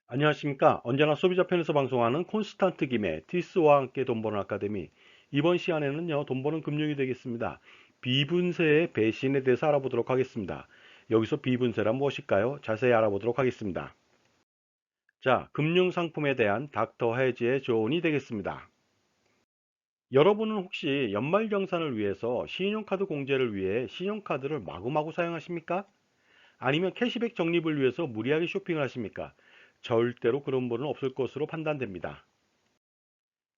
안녕하십니까. 언제나 소비자 편에서 방송하는 콘스탄트 김의 티스와 함께 돈 버는 아카데미. 이번 시간에는요, 돈 버는 금융이 되겠습니다. 비분세의 배신에 대해서 알아보도록 하겠습니다. 여기서 비분세란 무엇일까요? 자세히 알아보도록 하겠습니다. 자, 금융상품에 대한 닥터 해지의 조언이 되겠습니다. 여러분은 혹시 연말정산을 위해서 신용카드 공제를 위해 신용카드를 마구마구 사용하십니까? 아니면 캐시백 적립을 위해서 무리하게 쇼핑을 하십니까? 절대로 그런 분은 없을 것으로 판단됩니다.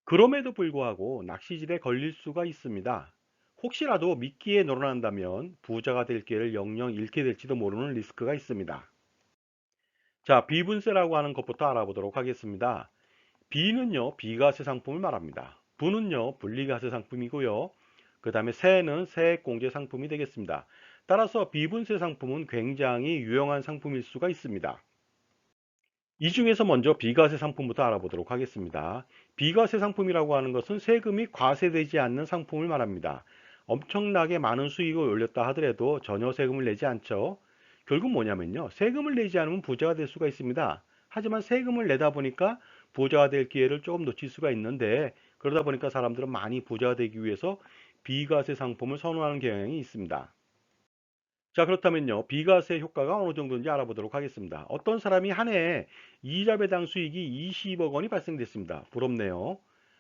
그럼에도 불구하고 낚시질에 걸릴 수가 있습니다. 혹시라도 미끼에 놀아난다면 부자가 될 기회를 영영 잃게 될지도 모르는 리스크가 있습니다. 자, 비분세라고 하는 것부터 알아보도록 하겠습니다. 비는요, 비과세 상품을 말합니다. 분은요, 분리과세 상품이고요. 그 다음에 세는 세액공제 상품이 되겠습니다. 따라서 비분세 상품은 굉장히 유용한 상품일 수가 있습니다. 이 중에서 먼저 비과세 상품부터 알아보도록 하겠습니다. 비과세 상품이라고 하는 것은 세금이 과세되지 않는 상품을 말합니다. 엄청나게 많은 수익을 올렸다 하더라도 전혀 세금을 내지 않죠. 결국 뭐냐면요. 세금을 내지 않으면 부자가 될 수가 있습니다. 하지만 세금을 내다 보니까 부자가 될 기회를 조금 놓칠 수가 있는데, 그러다 보니까 사람들은 많이 부자가 되기 위해서 비과세 상품을 선호하는 경향이 있습니다. 자, 그렇다면요. 비과세 효과가 어느 정도인지 알아보도록 하겠습니다. 어떤 사람이 한 해에 이자 배당 수익이 20억 원이 발생됐습니다. 부럽네요.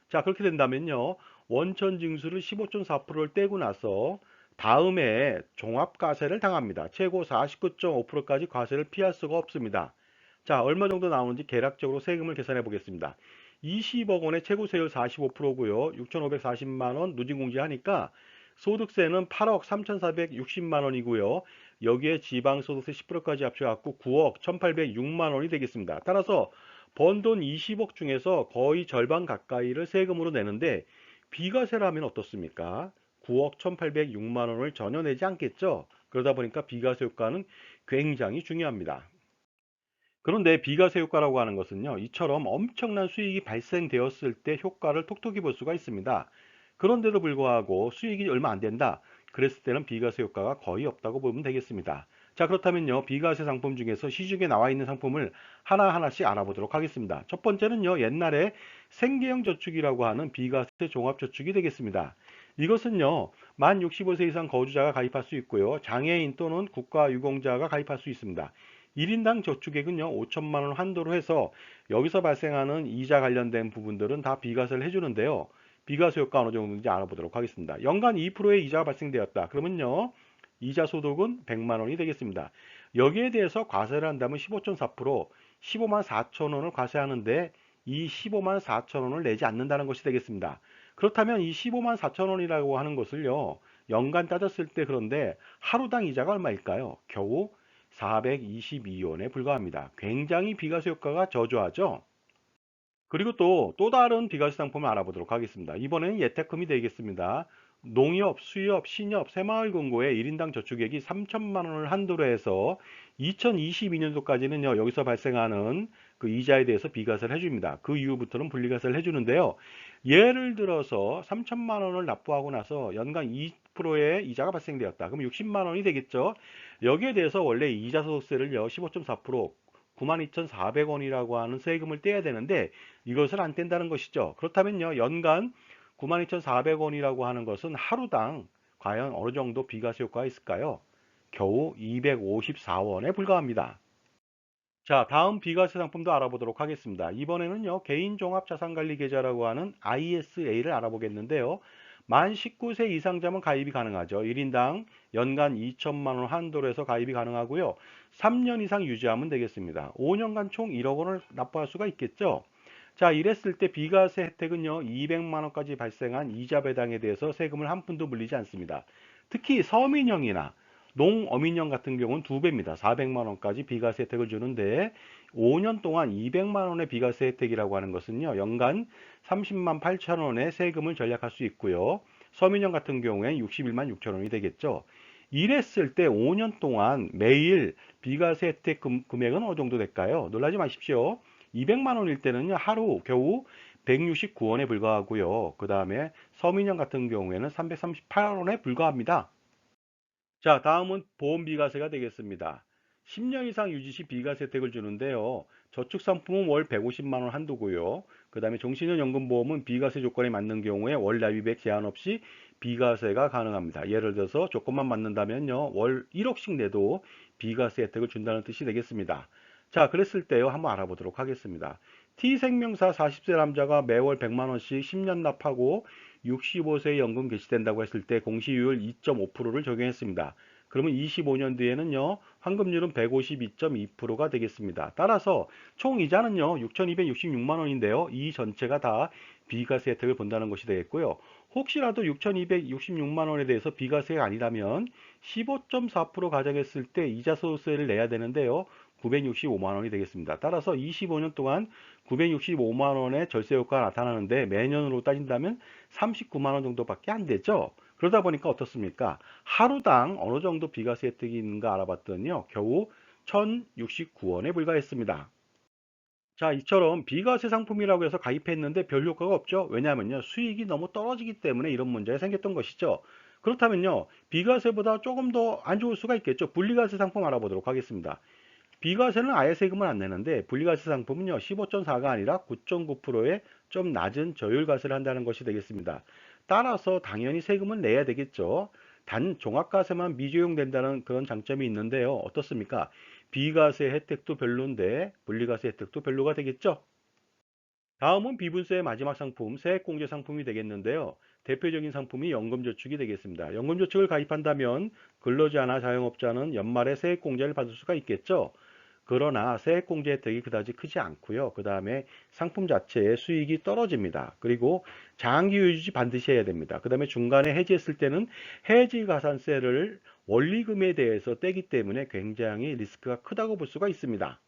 자, 그렇게 된다면요. 원천 징수를 15.4%를 떼고 나서 다음에 종합과세를 당합니다. 최고 49.5%까지 과세를 피할 수가 없습니다. 자, 얼마 정도 나오는지 계략적으로 세금을 계산해 보겠습니다. 20억 원의 최고세율 45%고요. 6,540만 원 누진공제하니까 소득세는 8억 3,460만 원이고요. 여기에 지방소득세 10%까지 합쳐갖고 9억 1,806만 원이 되겠습니다. 따라서 번 돈 20억 중에서 거의 절반 가까이를 세금으로 내는데 비과세라면 어떻습니까? 9억 1,806만 원을 전혀 내지 않겠죠? 그러다 보니까 비과세 효과는 굉장히 중요합니다. 그런데 비과세 효과라고 하는 것은요, 이처럼 엄청난 수익이 발생되었을 때 효과를 톡톡히 볼 수가 있습니다. 그런데도 불구하고 수익이 얼마 안 된다. 그랬을 때는 비과세 효과가 거의 없다고 보면 되겠습니다. 자, 그렇다면요, 비과세 상품 중에서 시중에 나와 있는 상품을 하나하나씩 알아보도록 하겠습니다. 첫 번째는요, 옛날에 생계형 저축이라고 하는 비과세 종합저축이 되겠습니다. 이것은요, 만 65세 이상 거주자가 가입할 수 있고요, 장애인 또는 국가유공자가 가입할 수 있습니다. 1인당 저축액은요, 5천만 원 한도로 해서 여기서 발생하는 이자 관련된 부분들은 다 비과세를 해주는데요. 비과세 효과 어느 정도인지 알아보도록 하겠습니다. 연간 2%의 이자가 발생되었다. 그러면요, 이자 소득은 100만 원이 되겠습니다. 여기에 대해서 과세를 한다면 15.4%, 15만 4천 원을 과세하는데 이 15만 4천 원을 내지 않는다는 것이 되겠습니다. 그렇다면 이 15만 4천 원이라고 하는 것을요, 연간 따졌을 때 그런데 하루당 이자가 얼마일까요? 겨우 422원에 불과합니다. 굉장히 비과세 효과가 저조하죠. 그리고 또 다른 비과세 상품을 알아보도록 하겠습니다. 이번에는 예탁금이 되겠습니다. 농협, 수협, 신협, 새마을금고의 1인당 저축액이 3천만 원을 한도로 해서 2022년도까지는요, 여기서 발생하는 그 이자에 대해서 비과세를 해줍니다. 그 이후부터는 분리과세를 해주는데요. 예를 들어서 3천만 원을 납부하고 나서 연간 2%의 이자가 발생되었다. 그럼 60만 원이 되겠죠. 여기에 대해서 원래 이자 소득세를요, 15.4%, 92,400원이라고 하는 세금을 떼야 되는데 이것을 안 뗀다는 것이죠. 그렇다면요, 연간 92,400원이라고 하는 것은 하루당 과연 어느 정도 비과세 효과가 있을까요? 겨우 254원에 불과합니다. 자, 다음 비과세 상품도 알아보도록 하겠습니다. 이번에는요, 개인종합자산관리계좌라고 하는 ISA를 알아보겠는데요. 만 19세 이상자면 가입이 가능하죠. 1인당 연간 2천만 원 한도로 해서 가입이 가능하고요. 3년 이상 유지하면 되겠습니다. 5년간 총 1억 원을 납부할 수가 있겠죠. 자, 이랬을 때 비과세 혜택은요, 200만 원까지 발생한 이자 배당에 대해서 세금을 한 푼도 물리지 않습니다. 특히 서민형이나 농어민형 같은 경우는 두 배입니다. 400만 원까지 비과세 혜택을 주는데 5년 동안 200만 원의 비과세 혜택이라고 하는 것은요, 연간 30만 8천 원의 세금을 절약할 수 있고요. 서민형 같은 경우엔 61만 6천 원이 되겠죠. 이랬을 때 5년 동안 매일 비과세 혜택 금액은 어느 정도 될까요? 놀라지 마십시오. 200만 원일 때는요, 하루 겨우 169원에 불과하고요. 그 다음에 서민형 같은 경우에는 338원에 불과합니다. 자, 다음은 보험비과세가 되겠습니다. 10년 이상 유지 시 비과세 혜택을 주는데요. 저축상품은 월 150만 원 한도고요. 그 다음에 종신연금보험은 비과세 조건에 맞는 경우에 월 납입액 제한 없이 비과세가 가능합니다. 예를 들어서 조건만 맞는다면요, 월 1억씩 내도 비과세 혜택을 준다는 뜻이 되겠습니다. 자, 그랬을 때요, 한번 알아보도록 하겠습니다. T생명사 40세 남자가 매월 100만 원씩 10년 납하고 65세에 연금 개시된다고 했을 때 공시율 2.5%를 적용했습니다. 그러면 25년 뒤에는요, 환급률은 152.2%가 되겠습니다. 따라서 총 이자는요, 6,266만 원인데요. 이 전체가 다 비과세 혜택을 본다는 것이 되겠고요. 혹시라도 6,266만 원에 대해서 비과세가 아니라면 15.4% 가정했을 때 이자 소득세를 내야 되는데요. 965만 원이 되겠습니다. 따라서 25년 동안 965만 원의 절세 효과가 나타나는데 매년으로 따진다면 39만 원 정도밖에 안 되죠. 그러다 보니까 어떻습니까? 하루당 어느 정도 비과세 혜택이 있는가 알아봤더니요. 겨우 1,069원에 불과했습니다. 자, 이처럼 비과세 상품이라고 해서 가입했는데 별 효과가 없죠. 왜냐하면요, 수익이 너무 떨어지기 때문에 이런 문제가 생겼던 것이죠. 그렇다면요, 비과세보다 조금 더 안 좋을 수가 있겠죠. 분리과세 상품 알아보도록 하겠습니다. 비과세는 아예 세금을 안 내는데 분리과세 상품은요, 15.4가 아니라 9.9%의 좀 낮은 저율과세를 한다는 것이 되겠습니다. 따라서 당연히 세금은 내야 되겠죠. 단 종합과세만 미적용된다는 그런 장점이 있는데요. 어떻습니까? 비과세 혜택도 별론데 분리과세 혜택도 별로가 되겠죠. 다음은 비분세의 마지막 상품, 세액공제 상품이 되겠는데요. 대표적인 상품이 연금저축이 되겠습니다. 연금저축을 가입한다면 근로자나 자영업자는 연말에 세액공제를 받을 수가 있겠죠. 그러나 세액공제 혜택이 그다지 크지 않고요. 그 다음에 상품 자체의 수익이 떨어집니다. 그리고 장기 유지 반드시 해야 됩니다. 그 다음에 중간에 해지했을 때는 해지가산세를 원리금에 대해서 떼기 때문에 굉장히 리스크가 크다고 볼 수가 있습니다.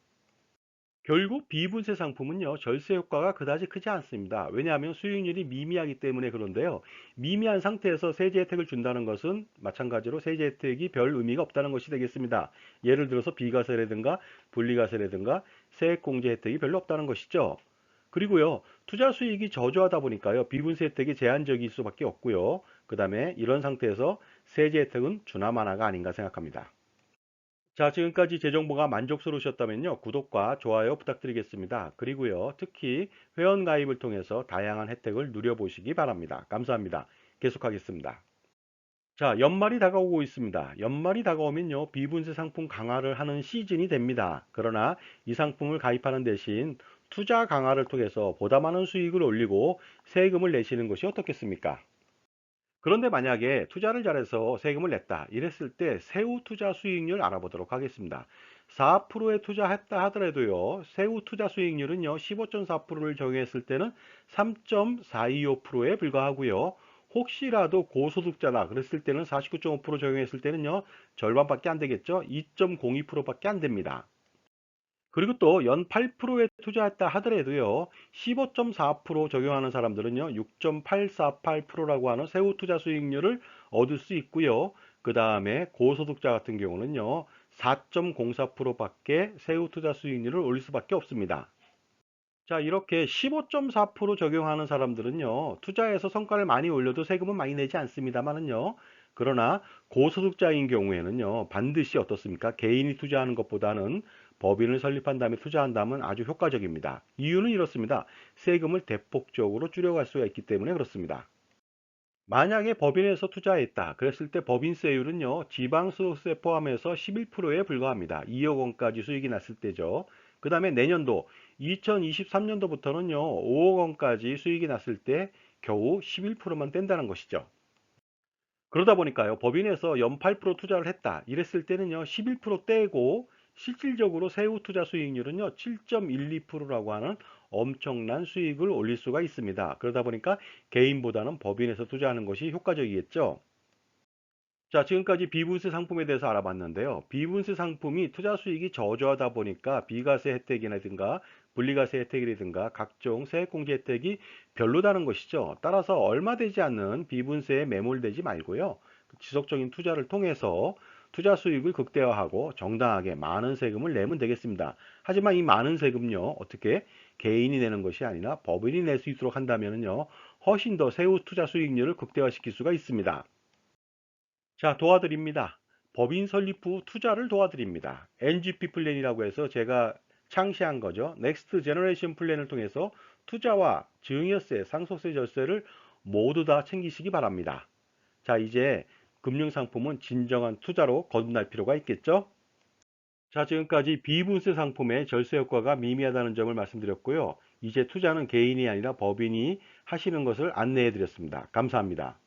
결국 비분세 상품은요, 절세 효과가 그다지 크지 않습니다. 왜냐하면 수익률이 미미하기 때문에 그런데요. 미미한 상태에서 세제 혜택을 준다는 것은 마찬가지로 세제 혜택이 별 의미가 없다는 것이 되겠습니다. 예를 들어서 비과세라든가 분리과세라든가 세액공제 혜택이 별로 없다는 것이죠. 그리고요, 투자 수익이 저조하다 보니까요, 비분세 혜택이 제한적일 수밖에 없고요. 그 다음에 이런 상태에서 세제 혜택은 주나마나가 아닌가 생각합니다. 자, 지금까지 제 정보가 만족스러우셨다면요, 구독과 좋아요 부탁드리겠습니다. 그리고요, 특히 회원 가입을 통해서 다양한 혜택을 누려보시기 바랍니다. 감사합니다. 계속하겠습니다. 자, 연말이 다가오고 있습니다. 연말이 다가오면요, 비분세 상품 강화를 하는 시즌이 됩니다. 그러나 이 상품을 가입하는 대신 투자 강화를 통해서 보다 많은 수익을 올리고 세금을 내시는 것이 어떻겠습니까? 그런데 만약에 투자를 잘해서 세금을 냈다 이랬을 때 세후 투자 수익률 알아보도록 하겠습니다. 4%에 투자했다 하더라도요, 세후 투자 수익률은요 15.4%를 적용했을 때는 3.425%에 불과하고요. 혹시라도 고소득자다 그랬을 때는 49.5% 적용했을 때는요 절반밖에 안 되겠죠. 2.02%밖에 안 됩니다. 그리고 또 연 8%에 투자했다 하더라도요. 15.4% 적용하는 사람들은요. 6.848%라고 하는 세후 투자 수익률을 얻을 수 있고요. 그 다음에 고소득자 같은 경우는요. 4.04%밖에 세후 투자 수익률을 올릴 수밖에 없습니다. 자, 이렇게 15.4% 적용하는 사람들은요, 투자해서 성과를 많이 올려도 세금은 많이 내지 않습니다만은요, 그러나 고소득자인 경우에는요, 반드시 어떻습니까? 개인이 투자하는 것보다는 법인을 설립한 다음에 투자한다면 아주 효과적입니다. 이유는 이렇습니다. 세금을 대폭적으로 줄여갈 수가 있기 때문에 그렇습니다. 만약에 법인에서 투자했다. 그랬을 때 법인세율은요, 지방소득세 포함해서 11%에 불과합니다. 2억 원까지 수익이 났을 때죠. 그 다음에 내년도 2023년도부터는요, 5억 원까지 수익이 났을 때 겨우 11%만 뗀다는 것이죠. 그러다 보니까요, 법인에서 연 8% 투자를 했다. 이랬을 때는요, 11% 떼고 실질적으로 세후 투자 수익률은요, 7.12%라고 하는 엄청난 수익을 올릴 수가 있습니다. 그러다 보니까 개인보다는 법인에서 투자하는 것이 효과적이겠죠. 자, 지금까지 비분세 상품에 대해서 알아봤는데요. 비분세 상품이 투자 수익이 저조하다 보니까 비과세 혜택이라든가 분리과세 혜택이라든가 각종 세액공제 혜택이 별로다는 것이죠. 따라서 얼마 되지 않는 비분세에 매몰되지 말고요. 지속적인 투자를 통해서 투자 수익을 극대화하고 정당하게 많은 세금을 내면 되겠습니다. 하지만 이 많은 세금요, 어떻게 개인이 내는 것이 아니라 법인이 낼 수 있도록 한다면요, 훨씬 더 세후 투자 수익률을 극대화시킬 수가 있습니다. 자, 도와드립니다. 법인 설립 후 투자를 도와드립니다. NGP 플랜이라고 해서 제가 창시한 거죠. 넥스트 제너레이션 플랜을 통해서 투자와 증여세, 상속세 절세를 모두 다 챙기시기 바랍니다. 자, 이제 금융상품은 진정한 투자로 거듭날 필요가 있겠죠? 자, 지금까지 비분세 상품의 절세 효과가 미미하다는 점을 말씀드렸고요. 이제 투자는 개인이 아니라 법인이 하시는 것을 안내해 드렸습니다. 감사합니다.